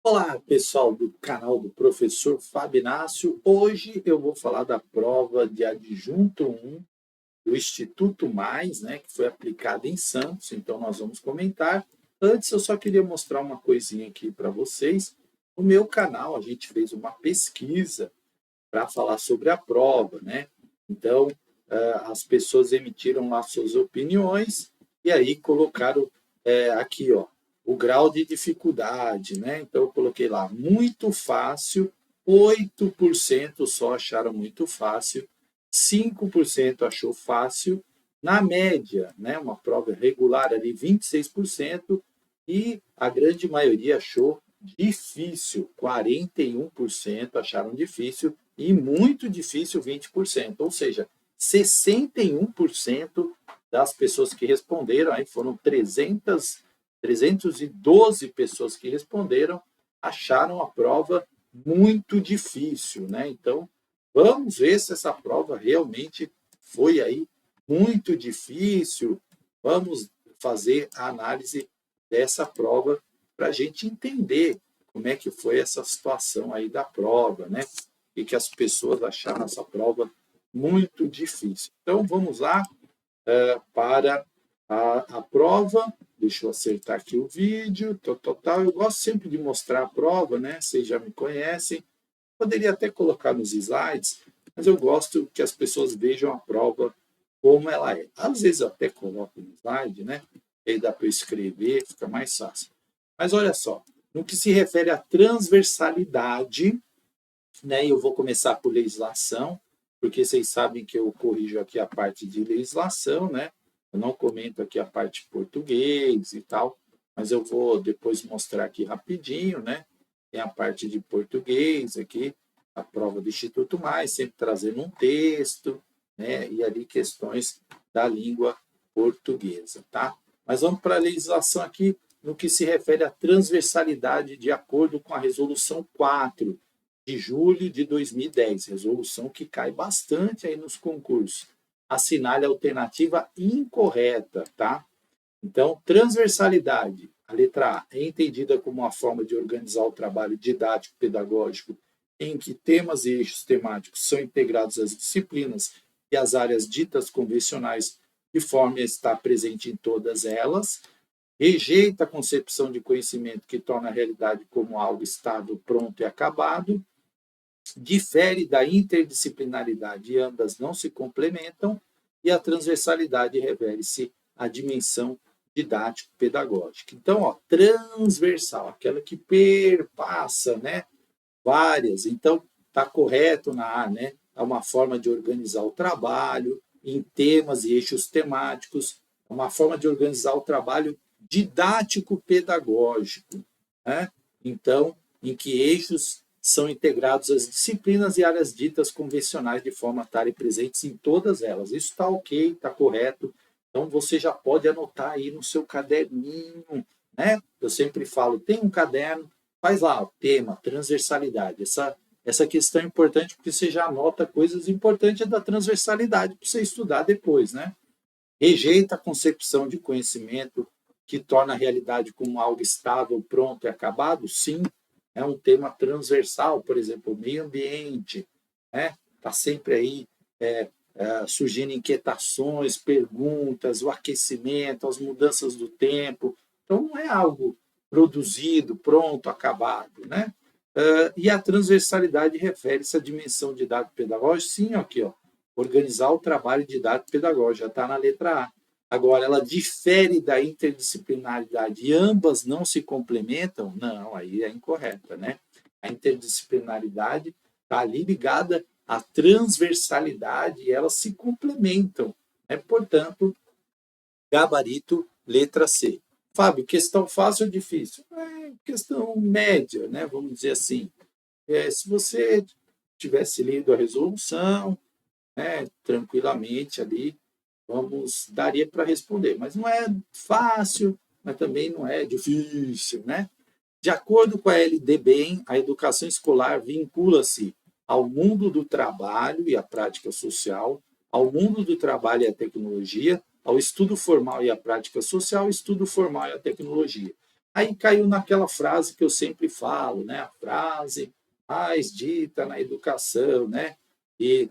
Olá, pessoal do canal do professor Fábio Inácio. Hoje eu vou falar da prova de adjunto 1 do Instituto Mais, né, que foi aplicada em Santos, então nós vamos comentar. Antes, eu só queria mostrar uma coisinha aqui para vocês. No meu canal, a gente fez uma pesquisa para falar sobre a prova, né? Então, as pessoas emitiram lá suas opiniões e aí colocaram aqui, ó, o grau de dificuldade, né? Então, eu coloquei lá muito fácil, 8% só acharam muito fácil, 5% achou fácil, na média, né? Uma prova regular ali, 26%, e a grande maioria achou difícil, 41% acharam difícil, e muito difícil 20%, ou seja, 61% das pessoas que responderam, aí foram 312 pessoas que responderam, acharam a prova muito difícil, né? Então, vamos ver se essa prova realmente foi aí muito difícil. Vamos fazer a análise dessa prova para a gente entender como é que foi essa situação aí da prova, né? E que as pessoas acharam essa prova muito difícil. Então, vamos lá para a prova. Deixa eu acertar aqui o vídeo. Eu gosto sempre de mostrar a prova, né? Vocês já me conhecem. Poderia até colocar nos slides, mas eu gosto que as pessoas vejam a prova como ela é. Às vezes eu até coloco no slide, né? Aí dá para eu escrever, fica mais fácil. Mas olha só, no que se refere à transversalidade, né? Eu vou começar por legislação, porque vocês sabem que eu corrijo aqui a parte de legislação, né? Eu não comento aqui a parte de português e tal, mas eu vou depois mostrar aqui rapidinho, né? Tem a parte de português aqui, a prova do Instituto Mais, sempre trazendo um texto, né? E ali questões da língua portuguesa, tá? Mas vamos para a legislação aqui, no que se refere à transversalidade de acordo com a resolução 4 de julho de 2010, resolução que cai bastante aí nos concursos. Assinale a alternativa incorreta, tá? Então, transversalidade, a letra A, é entendida como uma forma de organizar o trabalho didático pedagógico em que temas e eixos temáticos são integrados às disciplinas e às áreas ditas convencionais de forma a estar presente em todas elas. Rejeita a concepção de conhecimento que torna a realidade como algo estável, pronto e acabado. Difere da interdisciplinaridade e ambas não se complementam, e a transversalidade revela-se a dimensão didático-pedagógica. Então, ó, transversal, aquela que perpassa, né, várias. Então, está correto na A, né? É uma forma de organizar o trabalho em temas e eixos temáticos, é uma forma de organizar o trabalho didático-pedagógico, né? Então, em que eixos são integrados às disciplinas e áreas ditas convencionais de forma a estarem presentes em todas elas. Isso está ok, está correto. Então, você já pode anotar aí no seu caderninho, né? Eu sempre falo, tem um caderno, faz lá o tema, transversalidade. Essa questão é importante porque você já anota coisas importantes da transversalidade para você estudar depois, né? Rejeita a concepção de conhecimento que torna a realidade como algo estável, pronto e acabado? Sim, é um tema transversal, por exemplo, o meio ambiente, né? Está sempre aí surgindo inquietações, perguntas, o aquecimento, as mudanças do tempo. Então, não é algo produzido, pronto, acabado, né? E a transversalidade refere-se à dimensão didático-pedagógica, sim, aqui, ó, organizar o trabalho didático-pedagógico, já está na letra A. Agora, ela difere da interdisciplinaridade e ambas não se complementam? Não, aí é incorreta, né? A interdisciplinaridade está ali ligada à transversalidade e elas se complementam, né? Portanto, gabarito, letra C. Fábio, questão fácil ou difícil? Questão média, né? Vamos dizer assim. Se você tivesse lido a resolução, né, tranquilamente ali, daria para responder. Mas não é fácil, mas também não é difícil, né? De acordo com a LDBEM, a educação escolar vincula-se ao mundo do trabalho e à prática social, ao mundo do trabalho e à tecnologia, ao estudo formal e à prática social, ao estudo formal e à tecnologia. Aí caiu naquela frase que eu sempre falo, né? A frase mais dita na educação, né? E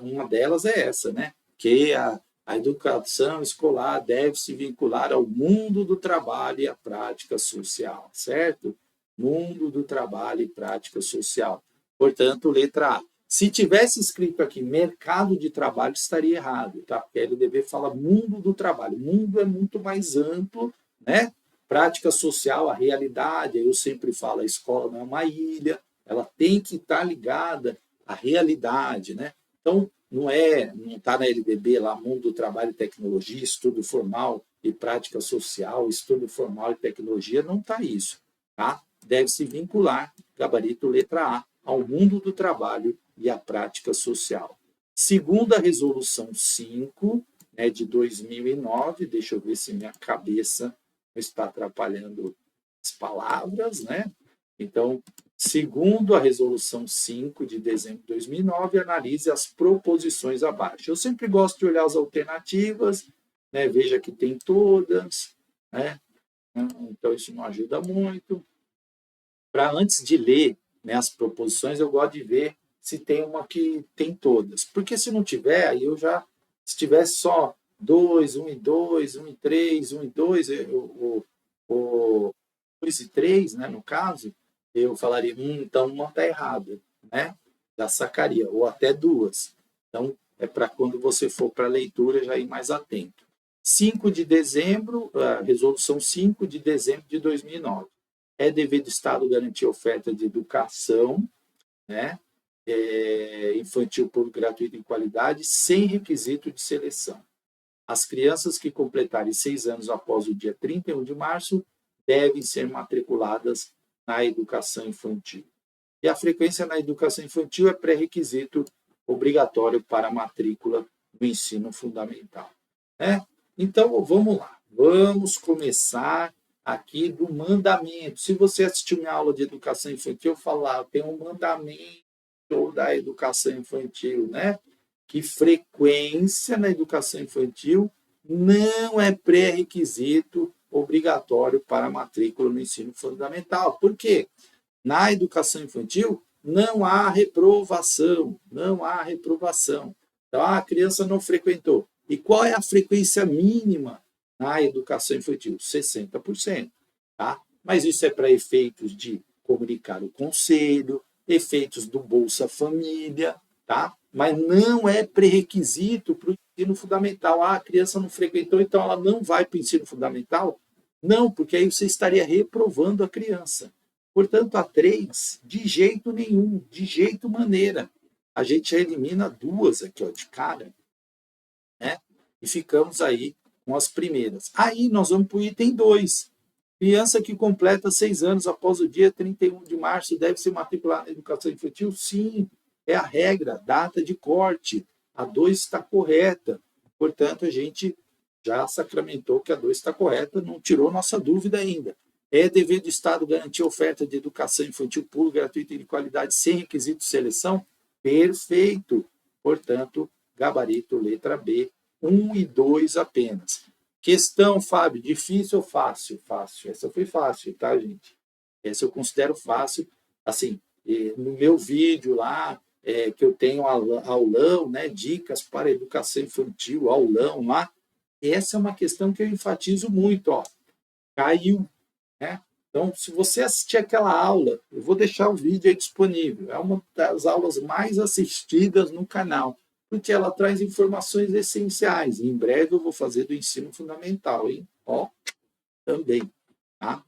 uma delas é essa, né? Que a educação escolar deve se vincular ao mundo do trabalho e à prática social, certo? Mundo do trabalho e prática social. Portanto, letra A. Se tivesse escrito aqui mercado de trabalho, estaria errado, tá? Porque a LDB fala mundo do trabalho. Mundo é muito mais amplo, né? Prática social, a realidade, eu sempre falo, a escola não é uma ilha, ela tem que estar ligada à realidade, né? Então, não está na LDB lá, mundo do trabalho e tecnologia, estudo formal e prática social, estudo formal e tecnologia, não está isso, tá? Deve se vincular, gabarito letra A, ao mundo do trabalho e à prática social. Segundo a resolução 5, né, de 2009, deixa eu ver se minha cabeça está atrapalhando as palavras, né? Então, segundo a resolução 5 de dezembro de 2009, analise as proposições abaixo. Eu sempre gosto de olhar as alternativas, né? Veja que tem todas, né? Então, isso não ajuda muito. Para antes de ler, né, as proposições, eu gosto de ver se tem uma que tem todas. Porque se não tiver, aí eu já, se tivesse só 2, 1 e 2, 1 e 3, 1 e 2, o 2 e 3, né, no caso, eu falaria, então uma está errada, né? Já sacaria, ou até duas. Então, é para quando você for para a leitura já ir mais atento. 5 de dezembro, a resolução 5 de dezembro de 2009. É dever do Estado garantir oferta de educação, né, infantil público gratuito em qualidade, sem requisito de seleção. As crianças que completarem 6 anos após o dia 31 de março devem ser matriculadas na educação infantil. E a frequência na educação infantil é pré-requisito obrigatório para a matrícula no ensino fundamental, né? Então, vamos lá. Vamos começar aqui do mandamento. Se você assistiu minha aula de educação infantil, eu falar, tem um mandamento da educação infantil, né? Que frequência na educação infantil não é pré-requisito obrigatório para a matrícula no ensino fundamental. Por quê? Na educação infantil não há reprovação, não há reprovação. Então, a criança não frequentou. E qual é a frequência mínima na educação infantil? 60%. Tá? Mas isso é para efeitos de comunicar o conselho, efeitos do Bolsa Família, tá? Mas não é pré-requisito para o ensino fundamental. Ah, a criança não frequentou, então ela não vai para o ensino fundamental? Não, porque aí você estaria reprovando a criança. Portanto, a 3, de jeito nenhum, de jeito maneira. A gente já elimina duas aqui, ó, de cara, né? E ficamos aí com as primeiras. Aí nós vamos para o item 2. Criança que completa 6 anos após o dia 31 de março deve ser matriculada na educação infantil? Sim, é a regra, data de corte. A 2 está correta. Portanto, a gente já sacramentou que a 2 está correta, não tirou nossa dúvida ainda. É dever do Estado garantir oferta de educação infantil pública, gratuita e de qualidade sem requisito de seleção? Perfeito. Portanto, gabarito letra B, 1 e 2 apenas. Questão, Fábio, difícil ou fácil? Fácil. Essa foi fácil, tá, gente? Essa eu considero fácil. Assim, no meu vídeo lá, que eu tenho aulão, né, dicas para educação infantil, aulão lá, essa é uma questão que eu enfatizo muito, ó. Caiu, né? Então, se você assistir aquela aula, eu vou deixar o vídeo aí disponível. É uma das aulas mais assistidas no canal, porque ela traz informações essenciais. Em breve eu vou fazer do ensino fundamental, hein? Ó, também, tá?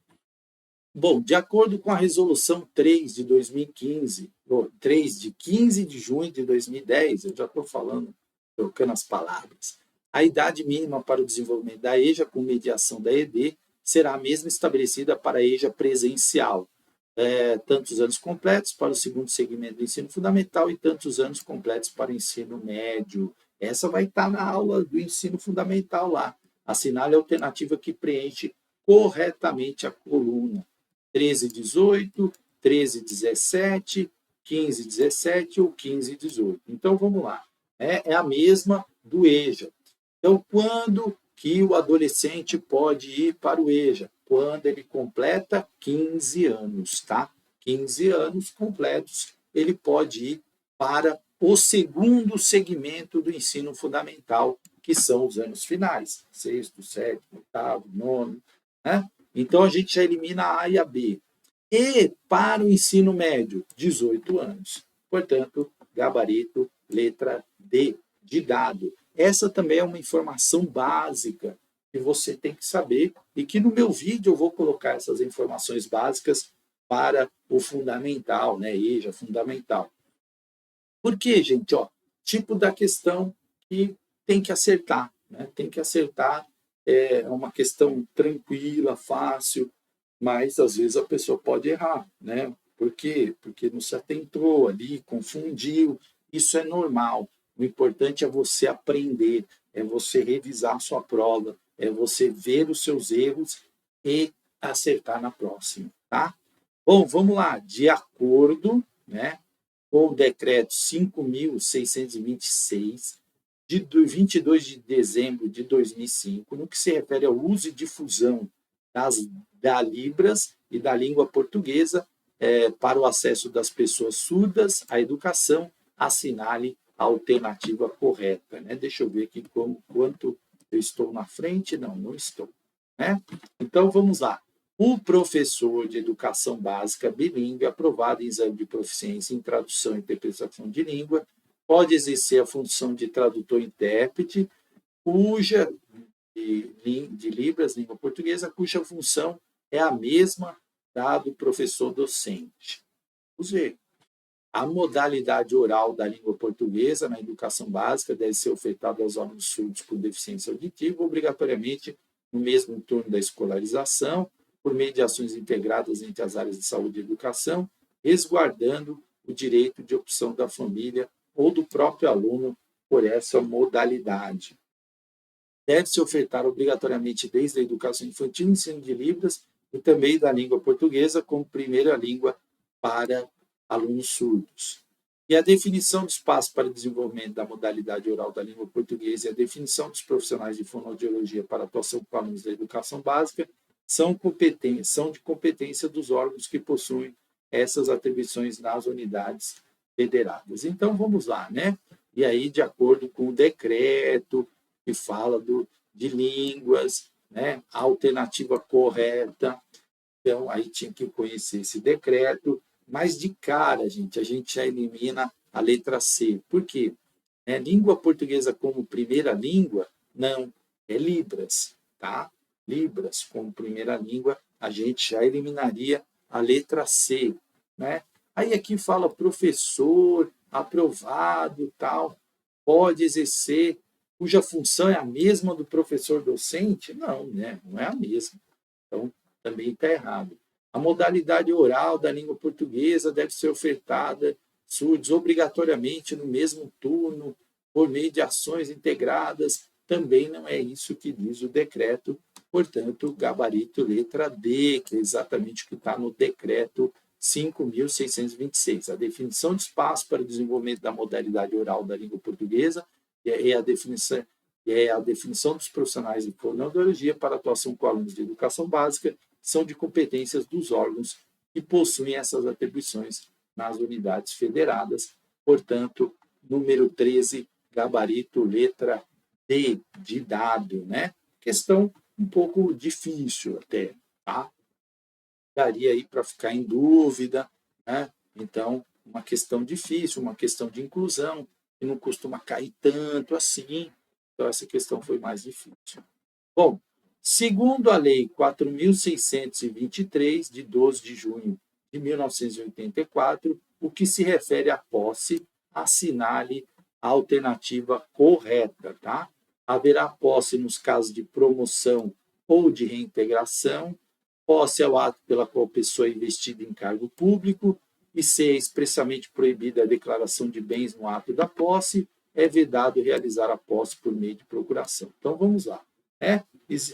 Bom, de acordo com a resolução 3 de 2015, ou 3 de 15 de junho de 2010, eu já estou falando, trocando as palavras, a idade mínima para o desenvolvimento da EJA com mediação da ED será a mesma estabelecida para a EJA presencial. Tantos anos completos para o segundo segmento do ensino fundamental e tantos anos completos para o ensino médio. Essa vai estar na aula do ensino fundamental lá. Assinale a alternativa que preenche corretamente a coluna. 13, 18, 13, 17, 15, 17 ou 15, 18. Então, vamos lá. É a mesma do EJA. Então, quando que o adolescente pode ir para o EJA? quando ele completa 15 anos, tá? 15 anos completos, ele pode ir para o segundo segmento do ensino fundamental, que são os anos finais, sexto, sétimo, oitavo, nono, né? Então, a gente já elimina a A e a B. E para o ensino médio, 18 anos. Portanto, gabarito, letra D, de dado. Essa também é uma informação básica que você tem que saber e que no meu vídeo eu vou colocar essas informações básicas para o fundamental, né? EJA fundamental. Por quê, gente? Ó, tipo da questão que tem que acertar, né? Tem que acertar, é uma questão tranquila, fácil, mas às vezes a pessoa pode errar, né? Por quê? Porque não se atentou ali, confundiu. Isso é normal. O importante é você aprender, é você revisar a sua prova, é você ver os seus erros e acertar na próxima, tá? Bom, vamos lá. De acordo, né, com o decreto 5.626, de 22 de dezembro de 2005, no que se refere ao uso e difusão da Libras e da língua portuguesa para o acesso das pessoas surdas à educação, assinale a alternativa correta. Né? Deixa eu ver aqui quanto eu estou na frente. Não, não estou. Né? Então, vamos lá. O professor de educação básica bilíngue, aprovado em exame de proficiência em tradução e interpretação de língua, pode exercer a função de tradutor-intérprete, cuja de Libras, língua portuguesa, cuja função é a mesma da do professor docente. Vamos ver. A modalidade oral da língua portuguesa na educação básica deve ser ofertada aos alunos surdos com deficiência auditiva, obrigatoriamente no mesmo turno da escolarização, por meio de ações integradas entre as áreas de saúde e educação, resguardando o direito de opção da família ou do próprio aluno por essa modalidade. Deve-se ofertar obrigatoriamente desde a educação infantil, ensino de Libras e também da língua portuguesa como primeira língua para alunos surdos. E a definição do espaço para desenvolvimento da modalidade oral da língua portuguesa e a definição dos profissionais de fonoaudiologia para atuação com alunos da educação básica são de competência dos órgãos que possuem essas atribuições nas unidades federadas. Então, vamos lá, né? E aí, de acordo com o decreto que fala de línguas, né? A alternativa correta. Então, aí tinha que conhecer esse decreto, mas de cara, a gente já elimina a letra C. Por quê? Língua portuguesa como primeira língua? Não, é Libras, tá? Libras como primeira língua, a gente já eliminaria a letra C, né? Aí aqui fala professor, aprovado, tal, pode exercer, cuja função é a mesma do professor docente? Não, né? Não é a mesma. Então, também está errado. A modalidade oral da língua portuguesa deve ser ofertada surdos obrigatoriamente no mesmo turno, por meio de ações integradas. Também não é isso que diz o decreto. Portanto, gabarito letra D, que é exatamente o que está no decreto 5.626. A definição de espaço para o desenvolvimento da modalidade oral da língua portuguesa é a definição dos profissionais de fonoaudiologia para atuação com alunos de educação básica, são de competências dos órgãos que possuem essas atribuições nas unidades federadas. Portanto, número 13, gabarito, letra D, de dado, né? Questão um pouco difícil até, tá? Daria aí para ficar em dúvida, né? Então, uma questão difícil, uma questão de inclusão, que não costuma cair tanto assim. Então, essa questão foi mais difícil. Bom, segundo a Lei 4.623, de 12 de junho de 1984, o que se refere à posse, assinale a alternativa correta, tá? Haverá posse nos casos de promoção ou de reintegração, posse é o ato pela qual a pessoa é investida em cargo público, e se é expressamente proibida a declaração de bens no ato da posse, é vedado realizar a posse por meio de procuração. Então, vamos lá.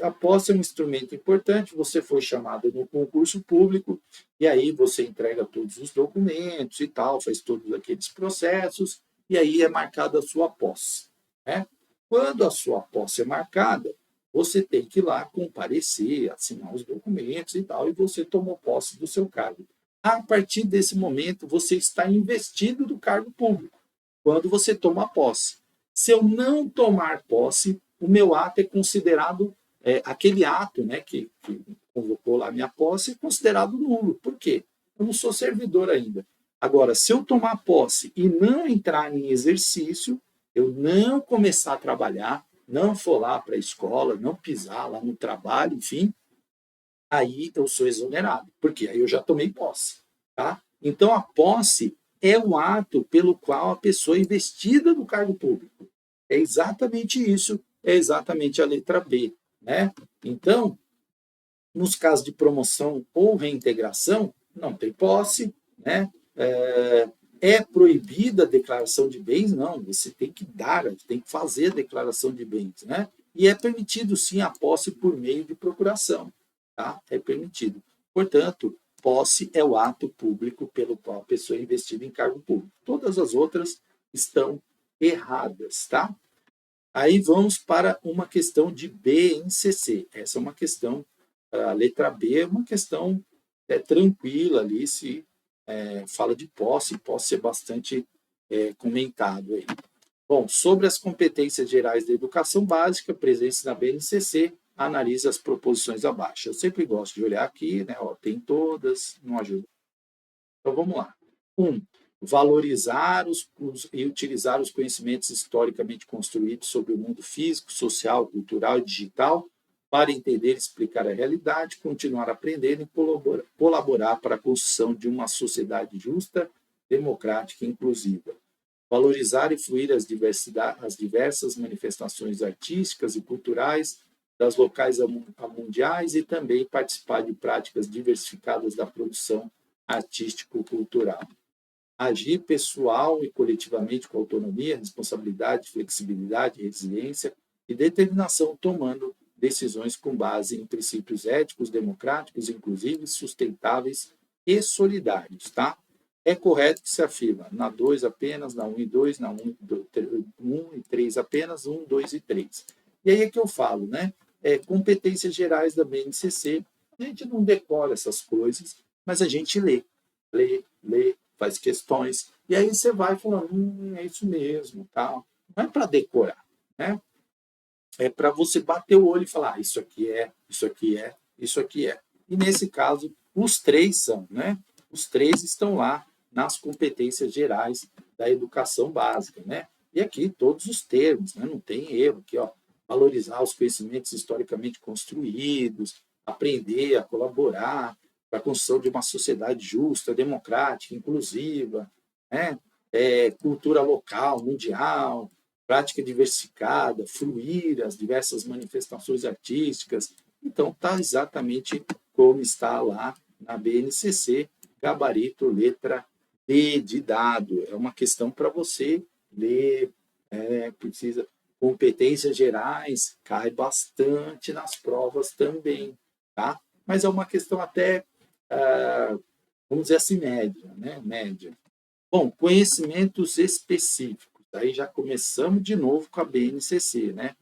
A posse é um instrumento importante, você foi chamado no concurso público, e aí você entrega todos os documentos e tal, faz todos aqueles processos, e aí é marcada a sua posse. Quando a sua posse é marcada, você tem que ir lá comparecer, assinar os documentos e tal, e você tomou posse do seu cargo. A partir desse momento, você está investido do cargo público, quando você toma posse. Se eu não tomar posse, o meu ato é considerado, aquele ato, né, que convocou lá a minha posse, é considerado nulo. Por quê? Eu não sou servidor ainda. Agora, se eu tomar posse e não entrar em exercício, eu não começar a trabalhar, não for lá para a escola, não pisar lá no trabalho, enfim, aí eu sou exonerado, porque aí eu já tomei posse, tá? Então, a posse é o ato pelo qual a pessoa é investida no cargo público. É exatamente isso, é exatamente a letra B, né? Então, nos casos de promoção ou reintegração, não tem posse, né? É proibida a declaração de bens? Não, você tem que dar, tem que fazer a declaração de bens, né? E é permitido sim a posse por meio de procuração, tá? É permitido. Portanto, posse é o ato público pelo qual a pessoa é investida em cargo público. Todas as outras estão erradas, tá? Aí vamos para uma questão de BNCC. Essa é uma questão, a letra B é uma questão tranquila ali, se fala de posse é bastante comentado aí. Bom, sobre as competências gerais da educação básica, presentes na BNCC, analisa as proposições abaixo. Eu sempre gosto de olhar aqui, né? Ó, tem todas, não ajuda. Então vamos lá. 1. Valorizar e utilizar os conhecimentos historicamente construídos sobre o mundo físico, social, cultural e digital para entender e explicar a realidade, continuar aprendendo e colaborar para a construção de uma sociedade justa, democrática e inclusiva. Valorizar e fluir as diversas manifestações artísticas e culturais das locais a mundiais e também participar de práticas diversificadas da produção artístico-cultural. Agir pessoal e coletivamente com autonomia, responsabilidade, flexibilidade, resiliência e determinação, tomando decisões com base em princípios éticos, democráticos, inclusivos, sustentáveis e solidários, tá? É correto que se afirma na 2 apenas, na 1 e 2, na 1 e 3 apenas, 1, 2 e 3. E aí é que eu falo, né? Competências gerais da BNCC, a gente não decora essas coisas, mas a gente lê, faz questões, e aí você vai falando, é isso mesmo, tal. Não é para decorar, né? É para você bater o olho e falar, isso aqui é, isso aqui é, isso aqui é. E nesse caso, os três são, né? Os três estão lá nas competências gerais da educação básica, né? E aqui todos os termos, né? Não tem erro aqui, ó. Valorizar os conhecimentos historicamente construídos, aprender a colaborar para a construção de uma sociedade justa, democrática, inclusiva, né? Cultura local, mundial, prática diversificada, fluir as diversas manifestações artísticas. Então, está exatamente como está lá na BNCC, gabarito, letra D de dado. É uma questão para você ler, precisa. Competências gerais cai bastante nas provas também, tá? Mas é uma questão até, vamos dizer assim, média, né? Média. Bom, conhecimentos específicos. Aí já começamos de novo com a BNCC, né?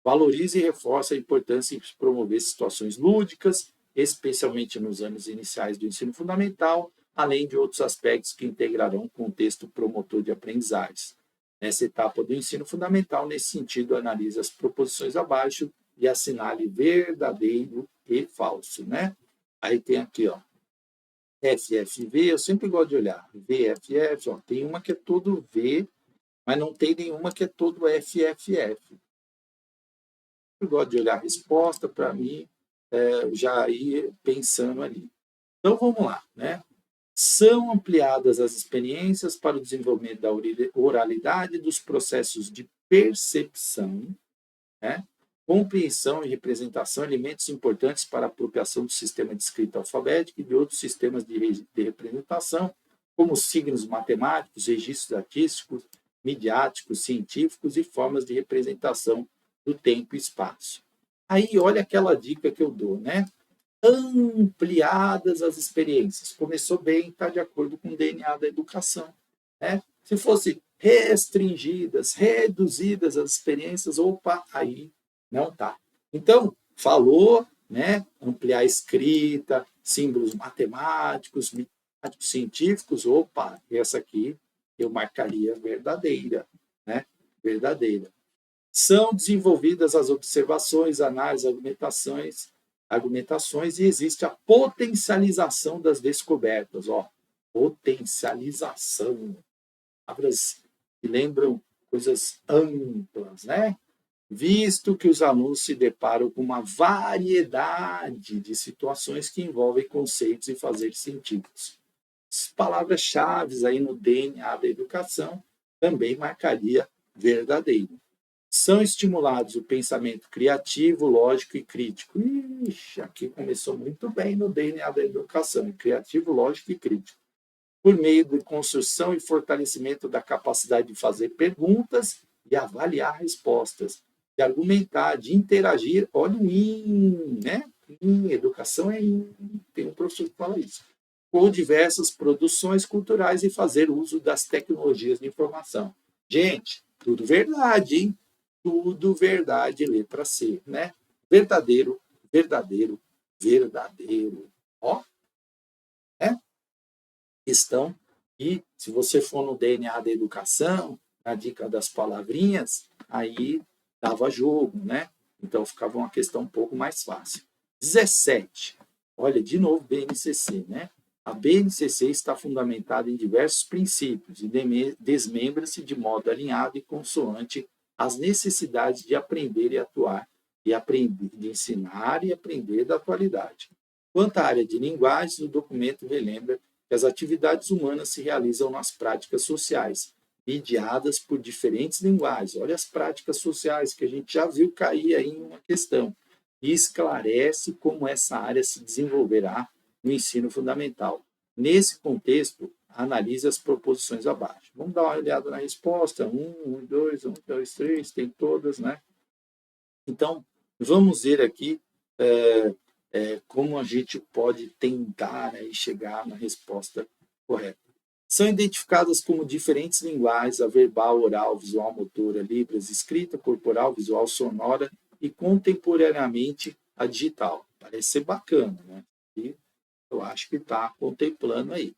Valorize e reforce a importância de promover situações lúdicas, especialmente nos anos iniciais do ensino fundamental, além de outros aspectos que integrarão o contexto promotor de aprendizagens. Nessa etapa do ensino fundamental, nesse sentido, analise as proposições abaixo e assinale verdadeiro e falso, né? Aí tem aqui, ó, FFV, eu sempre gosto de olhar. VFF, ó, tem uma que é todo V, mas não tem nenhuma que é todo FFF. Eu gosto de olhar a resposta para mim, já ir pensando ali. Então vamos lá, né? São ampliadas as experiências para o desenvolvimento da oralidade dos processos de percepção, né? Compreensão e representação, elementos importantes para a apropriação do sistema de escrita alfabética e de outros sistemas de representação, como signos matemáticos, registros artísticos, midiáticos, científicos e formas de representação do tempo e espaço. Aí, olha aquela dica que eu dou, né? Ampliadas as experiências. Começou bem, está de acordo com o DNA da educação, né? Se fosse restringidas, reduzidas as experiências, opa, aí não tá. Então, falou, né, ampliar a escrita, símbolos matemáticos, científicos, opa, essa aqui eu marcaria verdadeira, né? Verdadeira. São desenvolvidas as observações, análises, argumentações e existe a potencialização das descobertas. Ó, potencialização. Palavras que lembram coisas amplas, né? Visto que os alunos se deparam com uma variedade de situações que envolvem conceitos e fazer sentidos. As palavras-chave aí no DNA da educação também marcaria verdadeiro. São estimulados o pensamento criativo, lógico e crítico. Ixi, aqui começou muito bem no DNA da educação, criativo, lógico e crítico. Por meio de construção e fortalecimento da capacidade de fazer perguntas e avaliar respostas, de argumentar, de interagir. Olha o IN, né? IN, educação é IN, tem um professor que fala isso. Com diversas produções culturais e fazer uso das tecnologias de informação. Gente, tudo verdade, hein? Tudo verdade, letra C, né? Verdadeiro, verdadeiro, verdadeiro. Ó, né? Questão e se você for no DNA da educação, na dica das palavrinhas, aí dava jogo, né? Então ficava uma questão um pouco mais fácil. 17. Olha, de novo, BNCC, né? A BNCC está fundamentada em diversos princípios e desmembra-se de modo alinhado e consoante às necessidades de aprender e atuar, e aprender, de ensinar e aprender da atualidade. Quanto à área de linguagens, o documento relembra que as atividades humanas se realizam nas práticas sociais, mediadas por diferentes linguagens. Olha as práticas sociais que a gente já viu cair aí em uma questão. E esclarece como essa área se desenvolverá no ensino fundamental. Nesse contexto, analise as proposições abaixo. Vamos dar uma olhada na resposta. 1, 2, 3, tem todas, né? Então, vamos ver aqui como a gente pode tentar chegar na resposta correta. São identificadas como diferentes linguagens, a verbal, oral, visual, motora, libras, escrita, corporal, visual, sonora e contemporaneamente a digital. Parece ser bacana, né? E eu acho que está contemplando aí.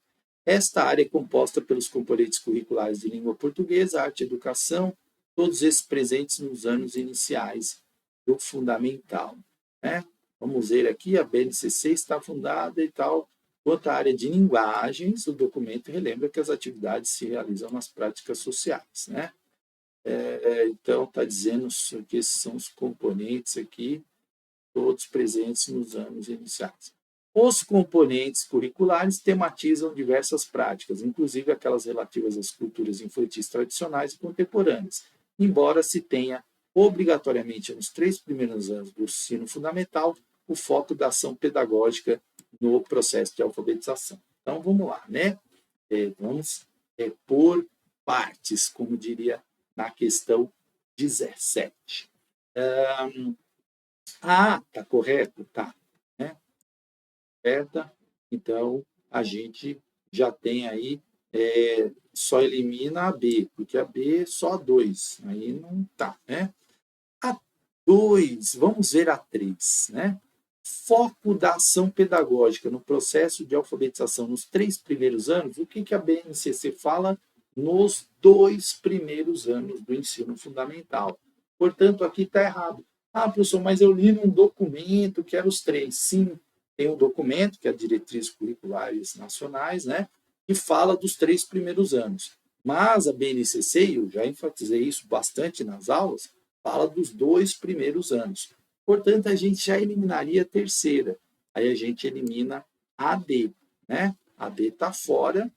Esta área é composta pelos componentes curriculares de língua portuguesa, arte e educação, todos esses presentes nos anos iniciais do fundamental, né? Vamos ver aqui, a BNCC está fundada e tal. Quanto à área de linguagens, o documento relembra que as atividades se realizam nas práticas sociais, né? Então, está dizendo que esses são os componentes aqui, todos presentes nos anos iniciais. Os componentes curriculares tematizam diversas práticas, inclusive aquelas relativas às culturas infantis tradicionais e contemporâneas, embora se tenha obrigatoriamente nos 3 primeiros anos do ensino fundamental o foco da ação pedagógica no processo de alfabetização. Então, vamos lá, né? Vamos por partes, como diria na questão 17. Tá correto? Tá. Né? Certa? Então, a gente já tem aí, só elimina a B, porque a B é só 2, aí não tá, né? A 2, vamos ver a 3, né? Foco da ação pedagógica no processo de alfabetização nos 3 primeiros anos, o que a BNCC fala? Nos 2 primeiros anos do ensino fundamental. Portanto, aqui está errado. Professor, mas eu li num documento que era os 3. Sim, tem um documento, que é a Diretrizes Curriculares Nacionais, né? Que fala dos 3 primeiros anos. Mas a BNCC, eu já enfatizei isso bastante nas aulas, fala dos 2 primeiros anos. Portanto, a gente já eliminaria a terceira. Aí a gente elimina a D, né? A D está fora,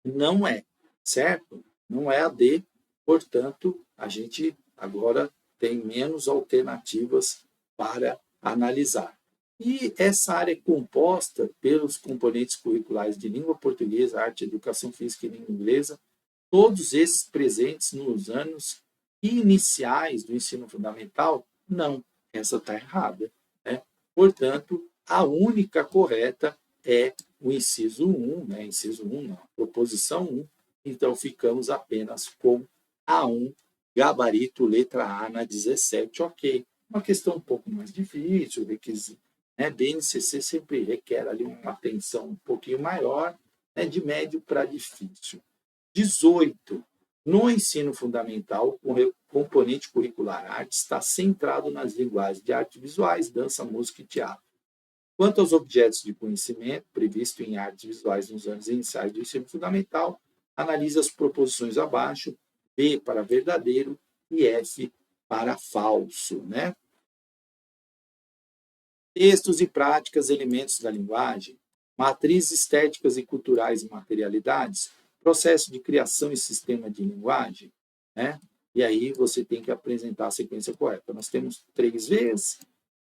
não é, certo? Não é a D, portanto, a gente agora tem menos alternativas para analisar. E essa área é composta pelos componentes curriculares de língua portuguesa, arte, educação física e língua inglesa, todos esses presentes nos anos iniciais do ensino fundamental? Não, essa está errada, né? Portanto, a única correta é o inciso 1, né? Inciso 1, não, proposição 1. Então, ficamos apenas com A1, gabarito, letra A na 17, ok. uma questão um pouco mais difícil, requisito, né? BNCC sempre requer ali uma atenção um pouquinho maior, né? De médio para difícil. 18. No ensino fundamental, o componente curricular arte está centrado nas linguagens de artes visuais, dança, música e teatro. Quanto aos objetos de conhecimento previsto em artes visuais nos anos iniciais do ensino fundamental, analise as proposições abaixo, V para verdadeiro e F para falso, né? Textos e práticas, elementos da linguagem, matrizes estéticas e culturais e materialidades, processo de criação e sistema de linguagem, né? E aí você tem que apresentar a sequência correta. Nós temos 3 Vs,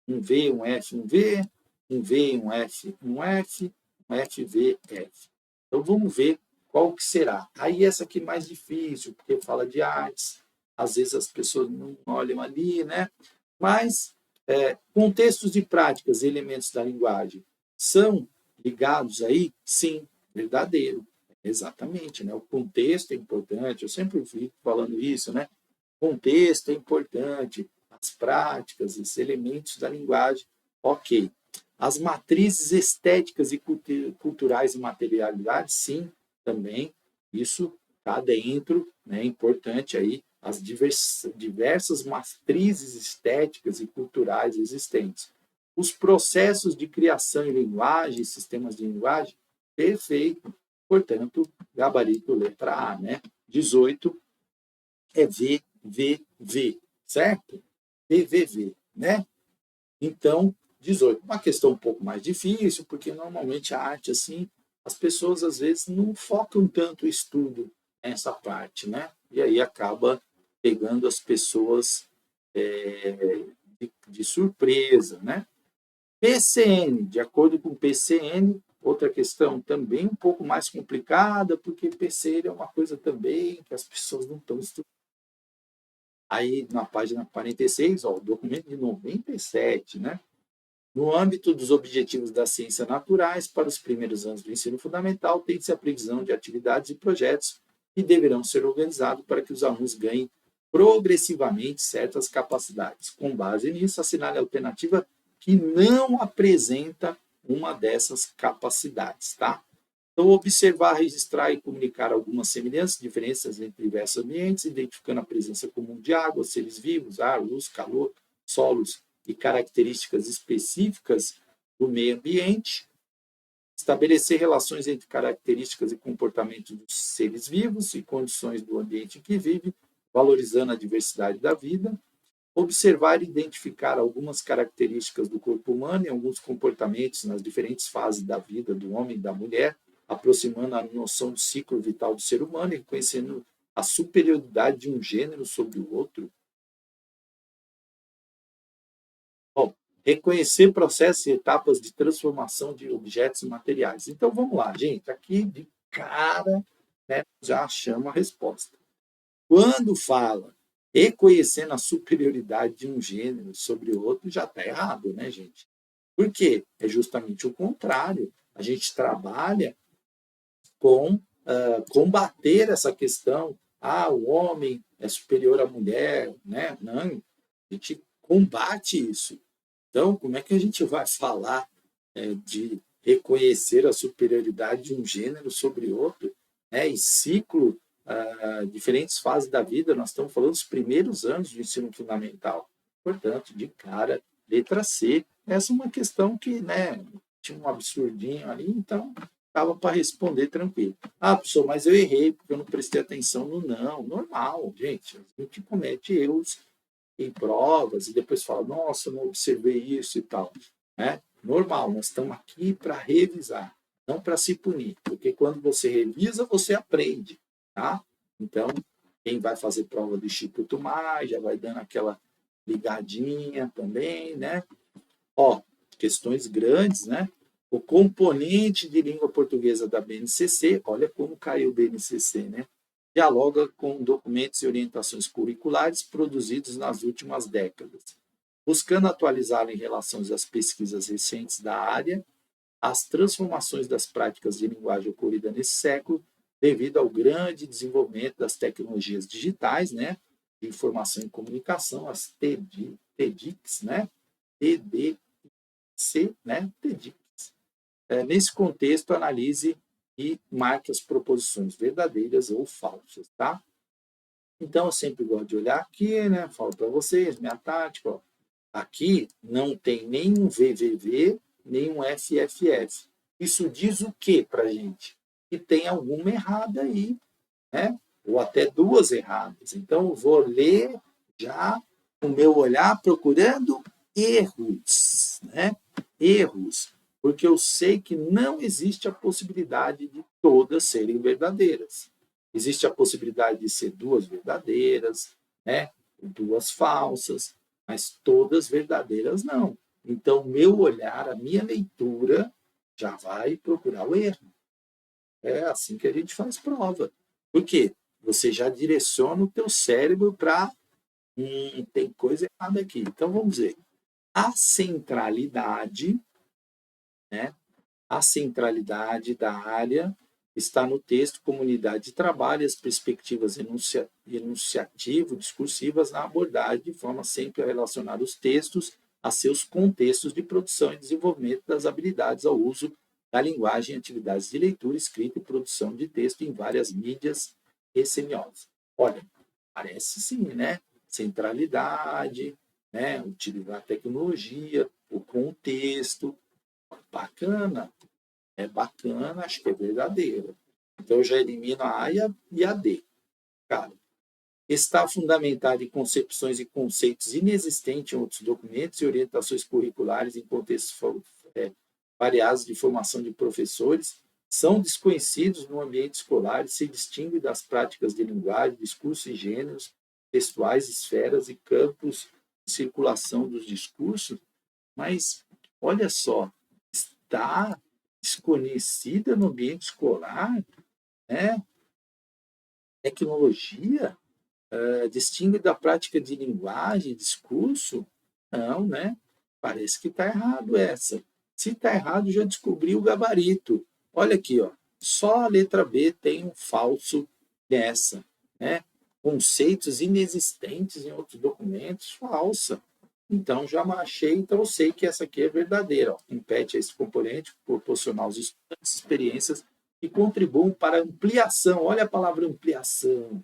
um V, um F, um V, um V, um F, um F, um F, V, F. Então vamos ver qual que será. Aí essa aqui é mais difícil, porque fala de artes, às vezes as pessoas não olham ali, né? Mas contextos e práticas e elementos da linguagem são ligados aí? Sim, verdadeiro. Exatamente, né? O contexto é importante, eu sempre fico falando isso, né? Contexto é importante, as práticas, os elementos da linguagem, ok. As matrizes estéticas e culturais e materialidades, sim, também, isso está dentro, né? É importante aí as diversas matrizes estéticas e culturais existentes. Os processos de criação em linguagem, sistemas de linguagem, perfeito. Portanto, gabarito letra A, né? 18 é VVV, certo? VVV, né? Então, 18. Uma questão um pouco mais difícil, porque normalmente a arte, assim, as pessoas às vezes não focam tanto o estudo nessa parte, né? E aí acaba pegando as pessoas de surpresa, né? PCN, de acordo com o PCN, outra questão também um pouco mais complicada, porque PCN é uma coisa também que as pessoas não estão estudando. Aí, na página 46, ó, o documento de 97, né? No âmbito dos objetivos das ciências naturais, para os primeiros anos do ensino fundamental, tem-se a previsão de atividades e projetos que deverão ser organizados para que os alunos ganhem progressivamente certas capacidades. Com base nisso, assinale a alternativa que não apresenta uma dessas capacidades, tá? Então, observar, registrar e comunicar algumas semelhanças e diferenças entre diversos ambientes, identificando a presença comum de água, seres vivos, ar, luz, calor, solos e características específicas do meio ambiente, estabelecer relações entre características e comportamentos dos seres vivos e condições do ambiente em que vive, valorizando a diversidade da vida, observar e identificar algumas características do corpo humano e alguns comportamentos nas diferentes fases da vida do homem e da mulher, aproximando a noção do ciclo vital do ser humano e reconhecendo a superioridade de um gênero sobre o outro. Bom, reconhecer processos e etapas de transformação de objetos e materiais. Então vamos lá, gente, aqui de cara, né, já chama a resposta. Quando fala reconhecendo a superioridade de um gênero sobre o outro, já está errado, né, gente? Por quê? É justamente o contrário. A gente trabalha com combater essa questão. Ah, o homem é superior à mulher, né? Não, a gente combate isso. Então, como é que a gente vai falar de reconhecer a superioridade de um gênero sobre outro, né? E ciclo, diferentes fases da vida, nós estamos falando dos primeiros anos do ensino fundamental. Portanto, de cara, letra C, essa é uma questão que, né, tinha um absurdinho ali, então estava para responder tranquilo. Ah, professor, mas eu errei porque eu não prestei atenção no não. Normal, gente, a gente comete erros em provas e depois fala, nossa, eu não observei isso e tal. Né? Normal, nós estamos aqui para revisar, não para se punir, porque quando você revisa, você aprende, tá? Então, quem vai fazer prova do Instituto Mais já vai dando aquela ligadinha também, né? Ó, questões grandes, né? O componente de língua portuguesa da BNCC, olha como caiu o BNCC, né? Dialoga com documentos e orientações curriculares produzidos nas últimas décadas, buscando atualizá-la em relação às pesquisas recentes da área, as transformações das práticas de linguagem ocorridas nesse século, devido ao grande desenvolvimento das tecnologias digitais, né, de informação e comunicação, as TEDx, né? TDC, né? TEDx. Nesse contexto, analise e marque as proposições verdadeiras ou falsas, tá? Então, eu sempre gosto de olhar aqui, né? Falo para vocês, minha tática, ó. Aqui não tem nenhum VVV, nenhum FFF. Isso diz o que para gente? Que tem alguma errada aí, né? Ou até duas erradas. Então, eu vou ler já o meu olhar procurando erros, né? Erros, porque eu sei que não existe a possibilidade de todas serem verdadeiras. Existe a possibilidade de ser duas verdadeiras, né? Duas falsas, mas todas verdadeiras não. Então, meu olhar, a minha leitura já vai procurar o erro. É assim que a gente faz prova. Por quê? Você já direciona o teu cérebro para tem coisa errada aqui. Então, vamos ver. A centralidade, né? A centralidade da área está no texto Comunidade de Trabalho, as perspectivas enunciativo-discursivas na abordagem, de forma sempre a relacionar os textos a seus contextos de produção e desenvolvimento das habilidades ao uso da linguagem em atividades de leitura, escrita e produção de texto em várias mídias e semióticas. Olha, parece sim, né? Centralidade, né? Utilizar a tecnologia, o contexto, bacana, é bacana, acho que é verdadeiro. Então, eu já elimino a A e a D. Cara, está fundamentado em concepções e conceitos inexistentes em outros documentos e orientações curriculares em contextos variados de formação de professores, são desconhecidos no ambiente escolar e se distinguem das práticas de linguagem, discurso e gêneros, textuais, esferas e campos de circulação dos discursos, mas olha só, está desconhecida no ambiente escolar, né? Tecnologia, distingue da prática de linguagem, discurso? Não, né? Parece que está errado essa. Se está errado, já descobri o gabarito. Olha aqui, ó. Só a letra B tem um falso nessa, né? Conceitos inexistentes em outros documentos, falsa. Então, já achei, então eu sei que essa aqui é verdadeira. Ó. Compete a esse componente proporcionar aos estudantes experiências que contribuam para a ampliação. Olha a palavra ampliação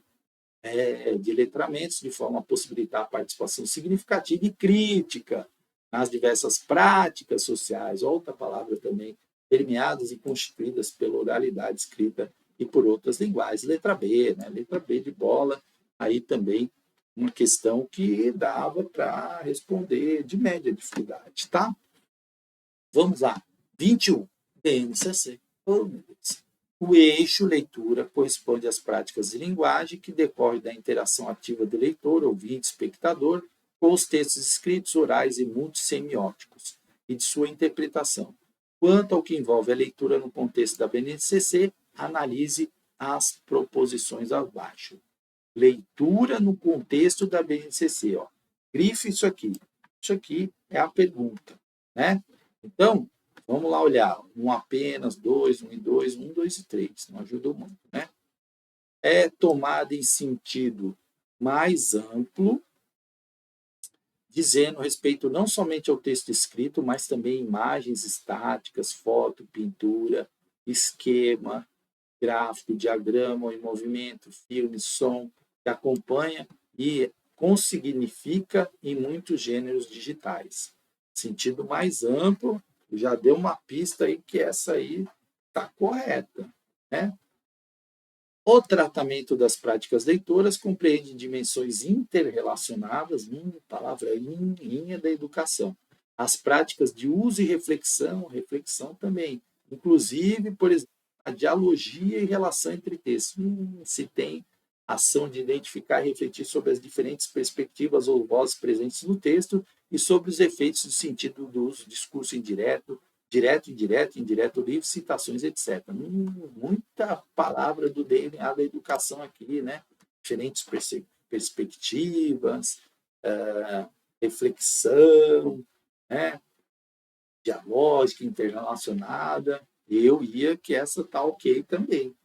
de letramentos, de forma a possibilitar a participação significativa e crítica nas diversas práticas sociais, outra palavra também, permeadas e constituídas pela oralidade escrita e por outras linguagens. Letra B, né? Letra B de bola, aí também uma questão que dava para responder de média dificuldade, tá? Vamos lá. 21. BNCC. Oh, meu Deus. O eixo leitura corresponde às práticas de linguagem que decorrem da interação ativa do leitor, ouvinte, espectador, com os textos escritos, orais e multissemióticos, e de sua interpretação. Quanto ao que envolve a leitura no contexto da BNCC, analise as proposições abaixo. Leitura no contexto da BNCC. Ó. Grife isso aqui. Isso aqui é a pergunta. Né? Então, vamos lá olhar. Um apenas, dois, um e dois, um, dois e três. Não ajudou muito, né? É tomada em sentido mais amplo, dizendo respeito não somente ao texto escrito, mas também imagens estáticas, foto, pintura, esquema, gráfico, diagrama em movimento, filme, som, que acompanha e consignifica em muitos gêneros digitais. Sentido mais amplo, já deu uma pista aí que essa aí está correta, né? O tratamento das práticas leitoras compreende dimensões interrelacionadas, palavra inha da educação. As práticas de uso e reflexão, reflexão também. Inclusive, por exemplo, a dialogia e relação entre textos. Se tem ação de identificar e refletir sobre as diferentes perspectivas ou vozes presentes no texto e sobre os efeitos do sentido do uso, discurso indireto, direto, indireto, indireto livre, citações, etc. Muita palavra do DNA da educação aqui, né? Diferentes perspectivas, reflexão, né? Dialógica, interrelacionada. Eu ia que essa tá ok também.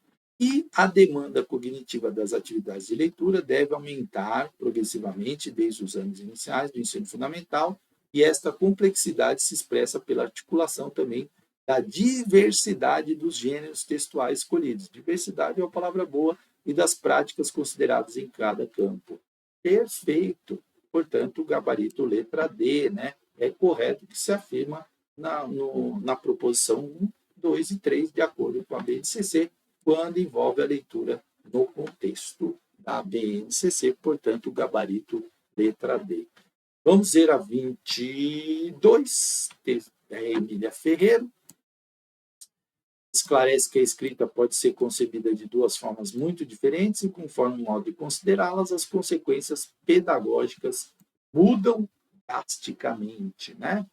E a demanda cognitiva das atividades de leitura deve aumentar progressivamente desde os anos iniciais do ensino fundamental, e esta complexidade se expressa pela articulação também da diversidade dos gêneros textuais escolhidos. Diversidade é uma palavra boa, e das práticas consideradas em cada campo. Perfeito. Portanto, o gabarito letra D, né, é correto que se afirma na proposição 1, 2 e 3, de acordo com a BNCC, quando envolve a leitura no contexto da BNCC, portanto, o gabarito letra D. Vamos ver a 22, da Emília Ferreira. Esclarece que a escrita pode ser concebida de duas formas muito diferentes e, conforme o modo de considerá-las, as consequências pedagógicas mudam drasticamente, né?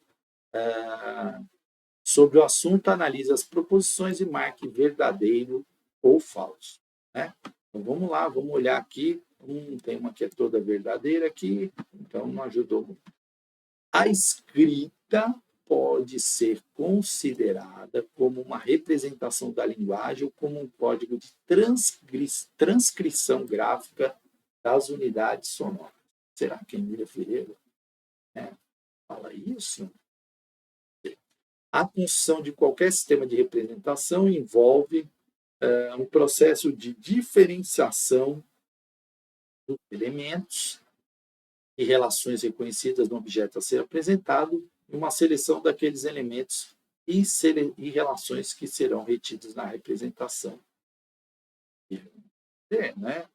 Sobre o assunto, analise as proposições e marque verdadeiro ou falso, né? Então, vamos lá, vamos olhar aqui. Tem uma que é toda verdadeira aqui, então não ajudou muito. A escrita pode ser considerada como uma representação da linguagem ou como um código de transcrição gráfica das unidades sonoras. Será que a Emília Ferreira fala isso? A construção de qualquer sistema de representação envolve um processo de diferenciação dos elementos e relações reconhecidas no objeto a ser apresentado, e uma seleção daqueles elementos e relações que serão retidos na representação. Né?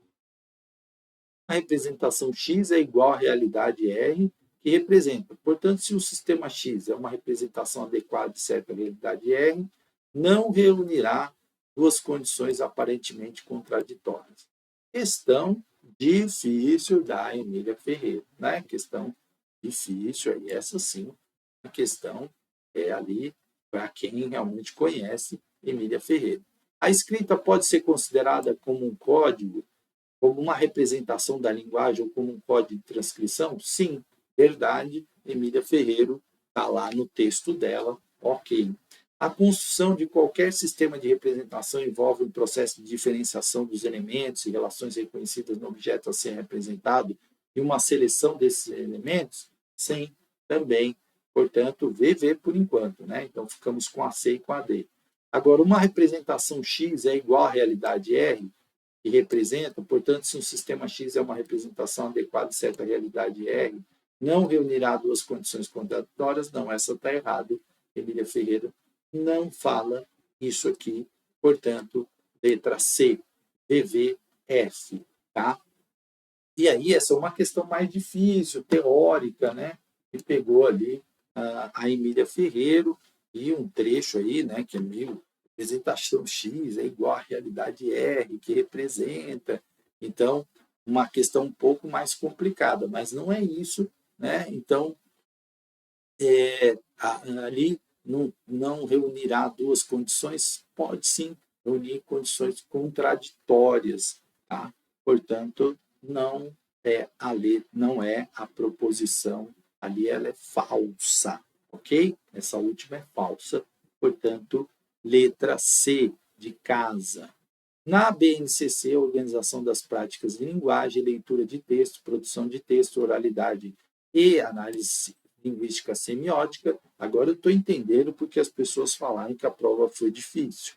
A representação X é igual à realidade R, que representa. Portanto, se o sistema X é uma representação adequada de certa realidade R, não reunirá duas condições aparentemente contraditórias. Questão difícil da Emília Ferreira, né? Questão difícil, aí essa sim, a questão é ali para quem realmente conhece Emília Ferreira. A escrita pode ser considerada como um código, como uma representação da linguagem ou como um código de transcrição? Sim, verdade. Emília Ferreira está lá no texto dela, ok. A construção de qualquer sistema de representação envolve um processo de diferenciação dos elementos e relações reconhecidas no objeto a ser representado e uma seleção desses elementos? Sim, também. Portanto, VV por enquanto, né? Então, ficamos com a C e com a D. Agora, uma representação X é igual à realidade R, que representa, portanto, se um sistema X é uma representação adequada de certa realidade R, não reunirá duas condições contraditórias? Não, essa está errada. Emília Ferreira não fala isso aqui, portanto, letra C, VVF, tá? E aí, essa é uma questão mais difícil, teórica, né? Que pegou ali a Emília Ferreira e um trecho aí, né? Que é meio representação X é igual à realidade R, que representa. Então, uma questão um pouco mais complicada, mas não é isso, né? Então, ali não reunirá duas condições? Pode sim reunir condições contraditórias, tá? Portanto, não é a proposição ali, ela é falsa, ok? Essa última é falsa, portanto, letra C de casa. Na BNCC, Organização das Práticas de Linguagem, leitura de texto, produção de texto, oralidade e análise linguística semiótica, agora eu estou entendendo porque as pessoas falaram que a prova foi difícil.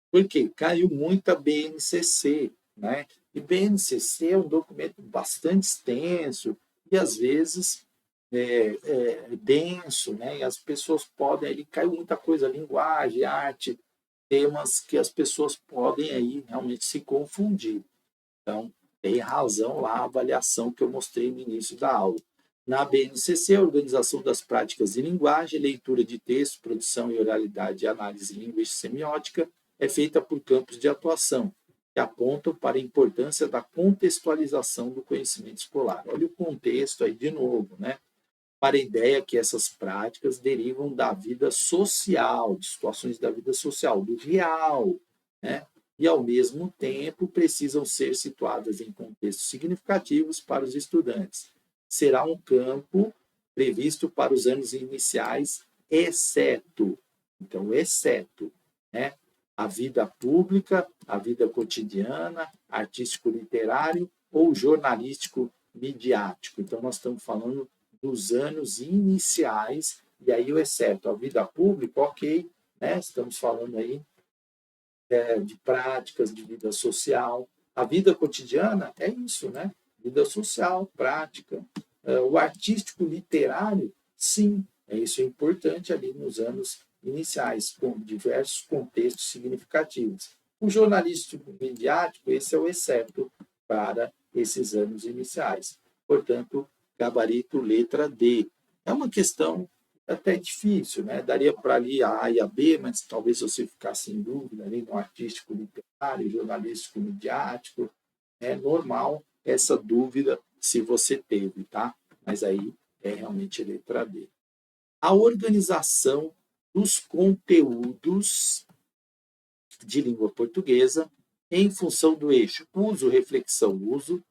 Porque caiu muito a BNCC, né? E BNCC é um documento bastante extenso e, às vezes, denso, né? E as pessoas podem, ali caiu muita coisa, linguagem, arte, temas que as pessoas podem aí realmente se confundir. Então, tem razão lá a avaliação que eu mostrei no início da aula. Na BNCC, a Organização das Práticas de Linguagem, leitura de texto, produção e oralidade e análise linguística semiótica é feita por campos de atuação, que apontam para a importância da contextualização do conhecimento escolar. Olha o contexto aí de novo, né? Para a ideia que essas práticas derivam da vida social, de situações da vida social, do real, né? E, ao mesmo tempo, precisam ser situadas em contextos significativos para os estudantes. Será um campo previsto para os anos iniciais, exceto, né? a vida pública, a vida cotidiana, artístico-literário ou jornalístico-midiático. Então, nós estamos falando dos anos iniciais, e aí eu exceto a vida pública, ok, né? Estamos falando aí de práticas de vida social. A vida cotidiana é isso, né? Vida social, prática. O artístico literário, sim, isso é importante ali nos anos iniciais, com diversos contextos significativos. O jornalístico midiático, esse é o exceto para esses anos iniciais. Portanto, gabarito letra D. É uma questão até difícil, né? Daria para ali a e a B, mas talvez você ficasse em dúvida ali no artístico literário, jornalístico midiático. É normal essa dúvida se você teve, tá? Mas aí é realmente a letra D. A organização dos conteúdos de língua portuguesa em função do eixo uso, reflexão, uso,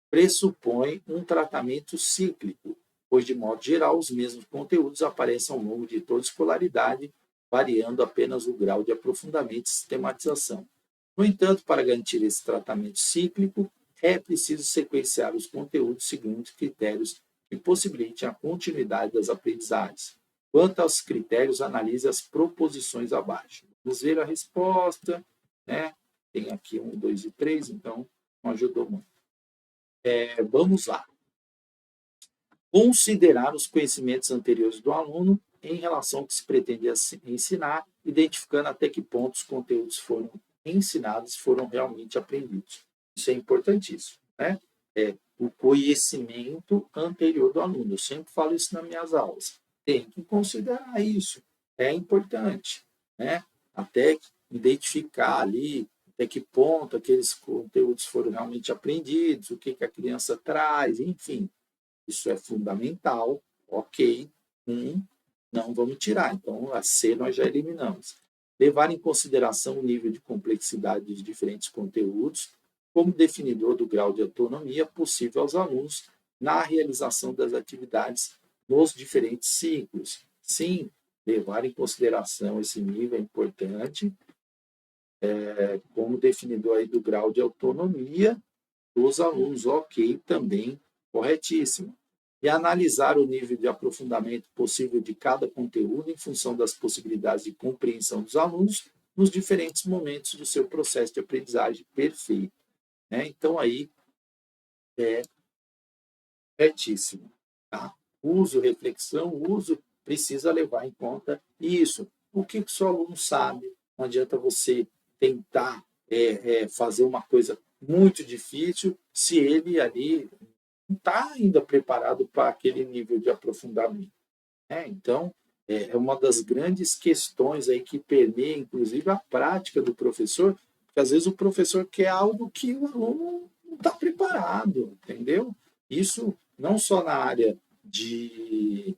pressupõe um tratamento cíclico, pois, de modo geral, os mesmos conteúdos aparecem ao longo de toda a escolaridade, variando apenas o grau de aprofundamento e sistematização. No entanto, para garantir esse tratamento cíclico, é preciso sequenciar os conteúdos segundo critérios que possibilitem a continuidade das aprendizagens. Quanto aos critérios, analise as proposições abaixo. Vamos ver a resposta, né? Tem aqui 1, 2 e 3, então não ajudou muito. Vamos lá. Considerar os conhecimentos anteriores do aluno em relação ao que se pretende ensinar, identificando até que ponto os conteúdos foram ensinados e foram realmente aprendidos. Isso é importantíssimo, né? O conhecimento anterior do aluno. Eu sempre falo isso nas minhas aulas. Tem que considerar isso. É importante, né? Até identificar ali até que ponto aqueles conteúdos foram realmente aprendidos, o que a criança traz, enfim. Isso é fundamental, ok. Não vamos tirar. Então, a C nós já eliminamos. Levar em consideração o nível de complexidade dos diferentes conteúdos, como definidor do grau de autonomia possível aos alunos na realização das atividades nos diferentes ciclos. Sim, levar em consideração esse nível é importante, como definidor aí do grau de autonomia dos alunos, ok, também corretíssimo. E analisar o nível de aprofundamento possível de cada conteúdo em função das possibilidades de compreensão dos alunos nos diferentes momentos do seu processo de aprendizagem perfeito. Né? Então, aí é corretíssimo. Tá? Uso, reflexão, uso, precisa levar em conta isso. O que o seu aluno sabe? Não adianta você tentar fazer uma coisa muito difícil se ele ali não está ainda preparado para aquele nível de aprofundamento. Né? Então, é uma das grandes questões aí que permeia, inclusive, a prática do professor, porque às vezes o professor quer algo que o aluno não está preparado, entendeu? Isso não só na área de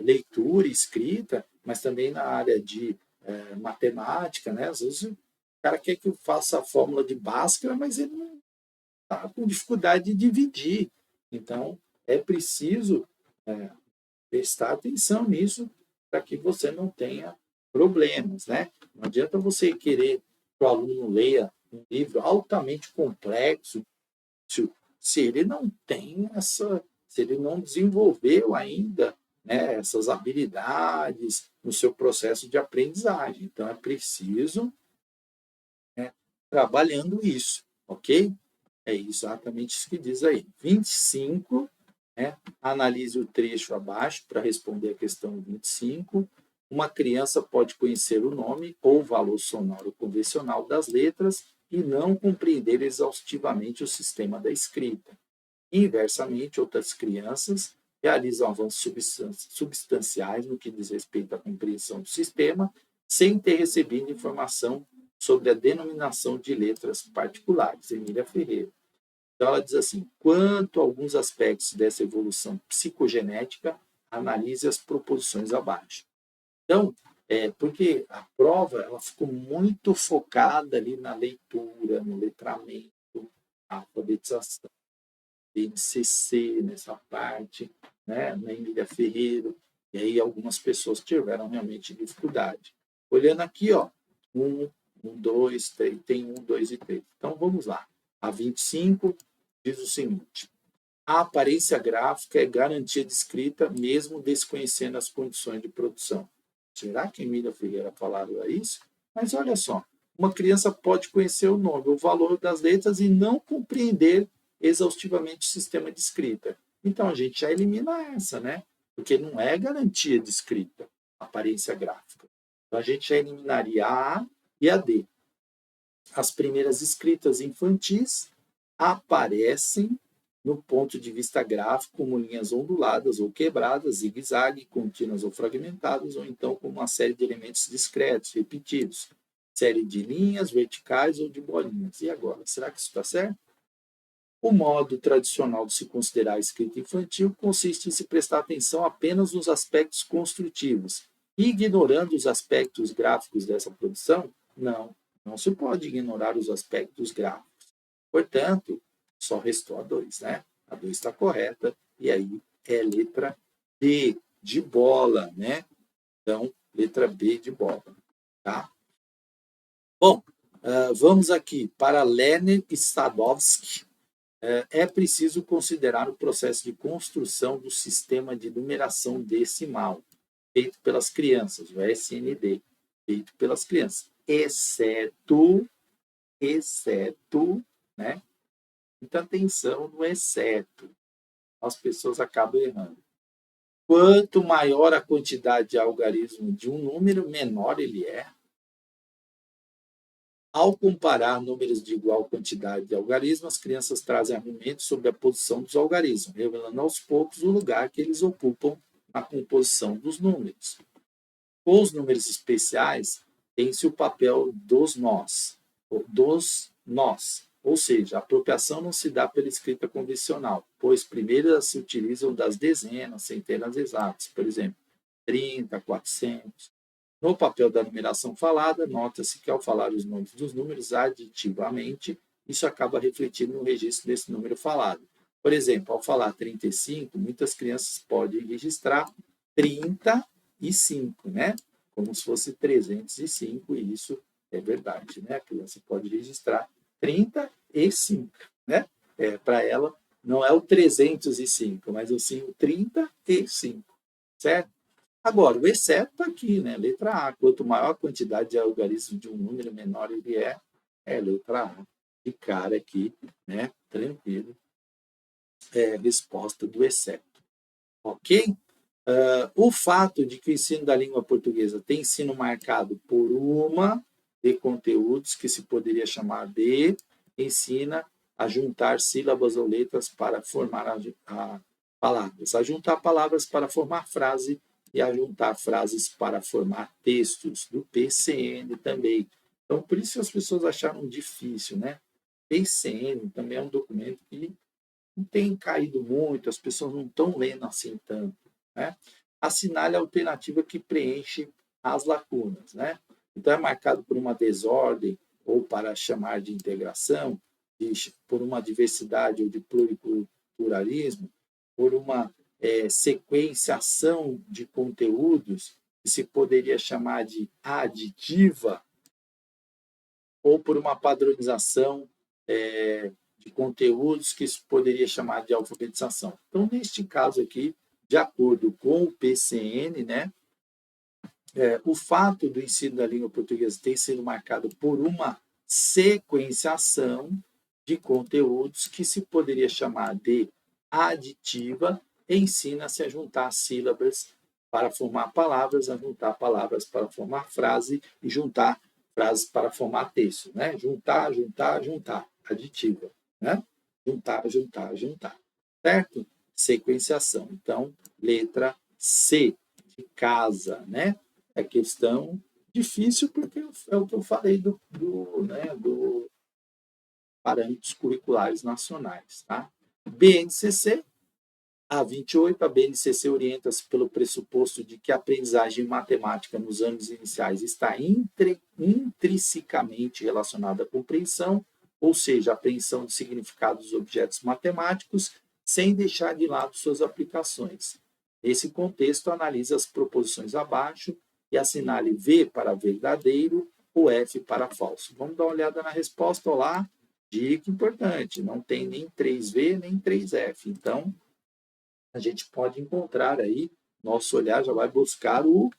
leitura e escrita, mas também na área de matemática, né? Às vezes o cara quer que eu faça a fórmula de Bhaskara, mas ele não está com dificuldade de dividir. Então, é preciso prestar atenção nisso para que você não tenha problemas, né? Não adianta você querer que o aluno leia um livro altamente complexo se ele não tem se ele não desenvolveu ainda, né, essas habilidades no seu processo de aprendizagem. Então, é preciso, né, trabalhando isso, ok? É exatamente isso que diz aí. 25, né? Analise o trecho abaixo para responder a questão 25. Uma criança pode conhecer o nome ou o valor sonoro convencional das letras e não compreender exaustivamente o sistema da escrita. Inversamente, outras crianças realizam avanços substanciais no que diz respeito à compreensão do sistema, sem ter recebido informação sobre a denominação de letras particulares. Emília Ferreira. Então, ela diz assim: quanto a alguns aspectos dessa evolução psicogenética, analise as proposições abaixo. Então, porque a prova ela ficou muito focada ali na leitura, no letramento, na alfabetização, NCC, nessa parte, né, na Emília Ferreira, e aí algumas pessoas tiveram realmente dificuldade. Olhando aqui, ó, 2, 3, tem 1, 2 e 3. Então, vamos lá. A 25 diz o seguinte: a aparência gráfica é garantia de escrita, mesmo desconhecendo as condições de produção. Será que Emília Ferreira falaram isso? Mas olha só, uma criança pode conhecer o nome, o valor das letras e não compreender exaustivamente o sistema de escrita. Então, a gente já elimina essa, né? Porque não é garantia de escrita, aparência gráfica. Então, a gente já eliminaria a e a D. As primeiras escritas infantis aparecem no ponto de vista gráfico como linhas onduladas ou quebradas, zigue-zague, contínuas ou fragmentadas, ou então como uma série de elementos discretos, repetidos, série de linhas verticais ou de bolinhas. E agora, será que isso está certo? O modo tradicional de se considerar a escrita infantil consiste em se prestar atenção apenas nos aspectos construtivos, ignorando os aspectos gráficos dessa produção? Não, não se pode ignorar os aspectos gráficos. Portanto, só restou a 2, né? A 2 está correta, e aí é letra B, de bola, né? Então, letra B de bola, tá? Bom, vamos aqui para Leonid Stadowski. É preciso considerar o processo de construção do sistema de numeração decimal, feito pelas crianças, o SND, feito pelas crianças, exceto, né? Muita atenção no exceto. As pessoas acabam errando. Quanto maior a quantidade de algarismo de um número, menor ele é. Ao comparar números de igual quantidade de algarismos, as crianças trazem argumentos sobre a posição dos algarismos, revelando aos poucos o lugar que eles ocupam na composição dos números. Com os números especiais, tem-se o papel dos nós, ou seja, a apropriação não se dá pela escrita convencional, pois primeiro se utilizam das dezenas, centenas exatas, por exemplo, 30, 400. No papel da numeração falada, nota-se que ao falar os nomes dos números aditivamente, isso acaba refletindo no registro desse número falado. Por exemplo, ao falar 35, muitas crianças podem registrar 35, né? Como se fosse 305, e isso é verdade, né? A criança pode registrar 35, né? Para ela, não é o 305, mas sim o 35, certo? Agora, o exceto está aqui, né? Letra A. Quanto maior a quantidade de algarismos de um número, menor ele é letra A. De cara aqui, né? Tranquilo. Resposta do exceto. Ok? O fato de que o ensino da língua portuguesa tem sido marcado por uma de conteúdos que se poderia chamar de ensina a juntar sílabas ou letras para formar a palavras, a juntar palavras para formar frase e a juntar frases para formar textos, do PCN também. Então, por isso as pessoas acharam difícil, né? PCN também é um documento que não tem caído muito, as pessoas não estão lendo assim tanto, né? Assinale a alternativa que preenche as lacunas, né? Então, é marcado por uma desordem ou para chamar de integração, por uma diversidade ou de pluriculturalismo, por uma sequenciação de conteúdos, que se poderia chamar de aditiva, ou por uma padronização de conteúdos, que se poderia chamar de alfabetização. Então, neste caso aqui, de acordo com o PCN, né, o fato do ensino da língua portuguesa ter sido marcado por uma sequenciação de conteúdos, que se poderia chamar de aditiva, ensina-se a juntar sílabas para formar palavras, a juntar palavras para formar frase e juntar frases para formar texto, né? Juntar, juntar, juntar, aditiva, né? Juntar, juntar, juntar, certo? Sequenciação. Então, letra C, de casa, né? É questão difícil, porque é o que eu falei do parâmetros curriculares nacionais, tá? BNCC, a 28, a BNCC orienta-se pelo pressuposto de que a aprendizagem matemática nos anos iniciais está intrinsecamente relacionada à compreensão, ou seja, a apreensão de significados dos objetos matemáticos, sem deixar de lado suas aplicações. Nesse contexto, analise as proposições abaixo e assinale V para verdadeiro ou F para falso. Vamos dar uma olhada na resposta, olha lá. Dica importante, não tem nem 3V nem 3F. Então, a gente pode encontrar aí, nosso olhar já vai buscar o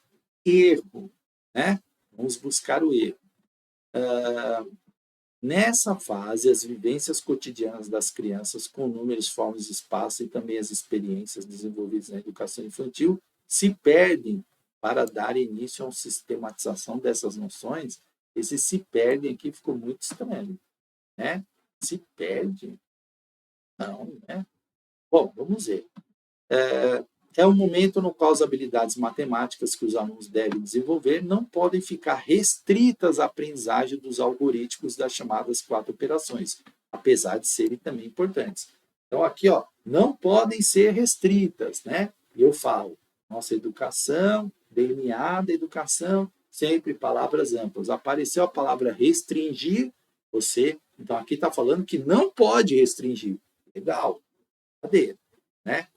erro, né? Vamos buscar o erro. Nessa fase, as vivências cotidianas das crianças com números, formas, espaço e também as experiências desenvolvidas na educação infantil se perdem para dar início a uma sistematização dessas noções. Esse se perdem aqui ficou muito estranho, né? Se perde? Não, né? Bom, vamos ver. É um momento no qual as habilidades matemáticas que os alunos devem desenvolver não podem ficar restritas à aprendizagem dos algoritmos das chamadas 4 operações, apesar de serem também importantes. Então, aqui, ó, não podem ser restritas, né? Eu falo, nossa educação, DNA da educação, sempre palavras amplas. Apareceu a palavra restringir, você, então aqui está falando que não pode restringir. Legal, cadê? Né?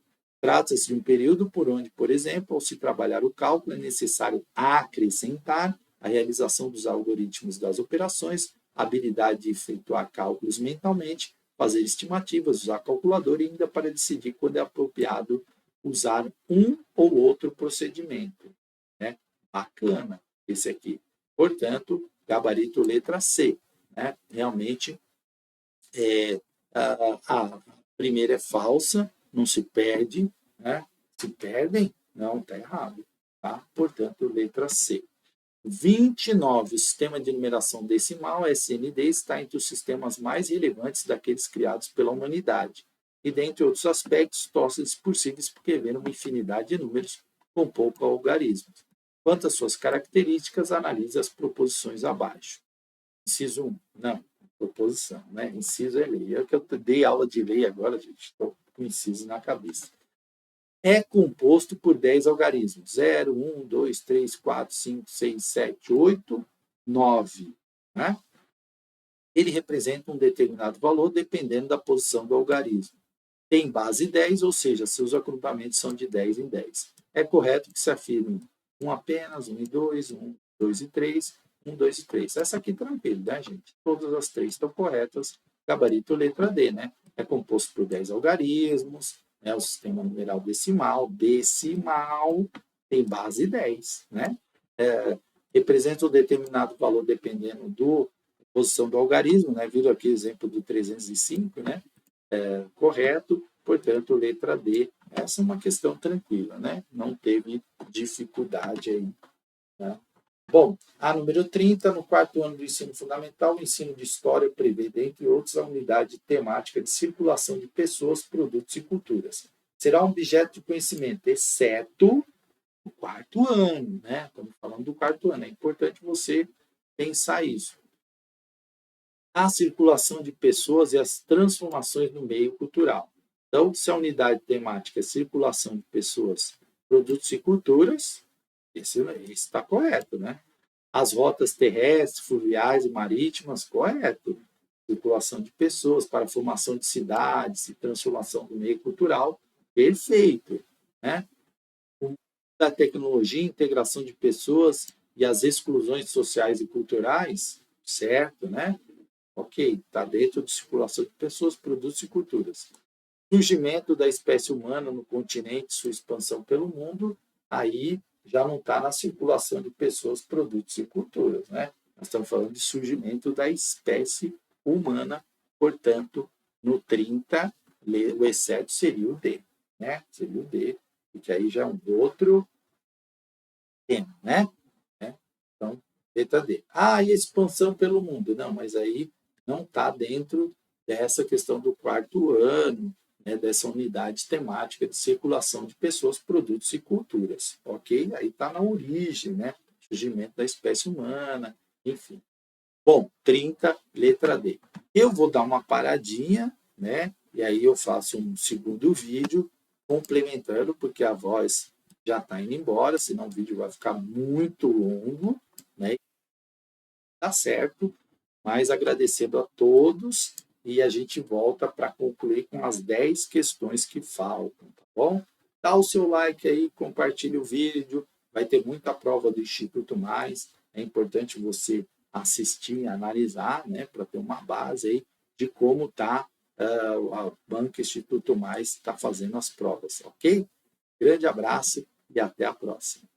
Trata-se de um período por onde, por exemplo, ao se trabalhar o cálculo, é necessário acrescentar a realização dos algoritmos das operações, a habilidade de efetuar cálculos mentalmente, fazer estimativas, usar calculador e ainda para decidir quando é apropriado usar um ou outro procedimento. Né? Bacana esse aqui. Portanto, gabarito letra C. Né? Realmente, a primeira é falsa, não se perde, né? Se perdem? Não, está errado. Tá? Portanto, letra C. 29. O sistema de numeração decimal, SND, está entre os sistemas mais relevantes daqueles criados pela humanidade. E, dentre outros aspectos, torna-se possível escrever uma infinidade de números com pouco algarismos. Quanto às suas características, analise as proposições abaixo. Inciso 1. Não, proposição. Né? Inciso é lei. É que eu dei aula de lei agora, gente. Estou com inciso na cabeça. É composto por 10 algarismos. 0, 1, 2, 3, 4, 5, 6, 7, 8, 9. Né? Ele representa um determinado valor dependendo da posição do algarismo. Tem base 10, ou seja, seus agrupamentos são de 10 em 10. É correto que se afirme 1 apenas, 1 e 2, 1, 2 e 3, 1, 2 e 3. Essa aqui tranquilo, né, gente? Todas as três estão corretas. Gabarito letra D, né? É composto por 10 algarismos, né? O sistema numeral decimal, tem base 10, né? Representa um determinado valor dependendo da posição do algarismo, né? Viram aqui o exemplo do 305, né? Correto, portanto, letra D. Essa é uma questão tranquila, né? Não teve dificuldade aí. Né? Bom, a número 30, no quarto ano do ensino fundamental, o ensino de história prevê, dentre outros, a unidade temática de circulação de pessoas, produtos e culturas. Será um objeto de conhecimento, exceto o quarto ano, né? Estamos falando do quarto ano. É importante você pensar isso. A circulação de pessoas e as transformações no meio cultural. Então, se a unidade temática é circulação de pessoas, produtos e culturas, esse está correto, né? As rotas terrestres, fluviais e marítimas, correto. Circulação de pessoas para a formação de cidades e transformação do meio cultural, perfeito, né? Da tecnologia, integração de pessoas e as exclusões sociais e culturais, certo, né? Ok, está dentro de circulação de pessoas, produtos e culturas. Surgimento da espécie humana no continente, sua expansão pelo mundo, aí já não está na circulação de pessoas, produtos e culturas, né? Nós estamos falando de surgimento da espécie humana, portanto, no 30, o exceto seria o D, né? Seria o D, porque aí já é um outro tema, né? Então, letra D. E a expansão pelo mundo? Não, mas aí não está dentro dessa questão do quarto ano, né, dessa unidade temática de circulação de pessoas, produtos e culturas, ok? Aí está na origem, né? Surgimento da espécie humana, enfim. Bom, 30, letra D. Eu vou dar uma paradinha, né? E aí eu faço um segundo vídeo complementando, porque a voz já está indo embora, senão o vídeo vai ficar muito longo, né? Tá certo, mas agradecendo a todos e a gente volta para concluir com as 10 questões que faltam, tá bom? Dá o seu like aí, compartilhe o vídeo, vai ter muita prova do Instituto Mais, é importante você assistir, analisar, né, para ter uma base aí de como está a Banca Instituto Mais está fazendo as provas, ok? Grande abraço e até a próxima.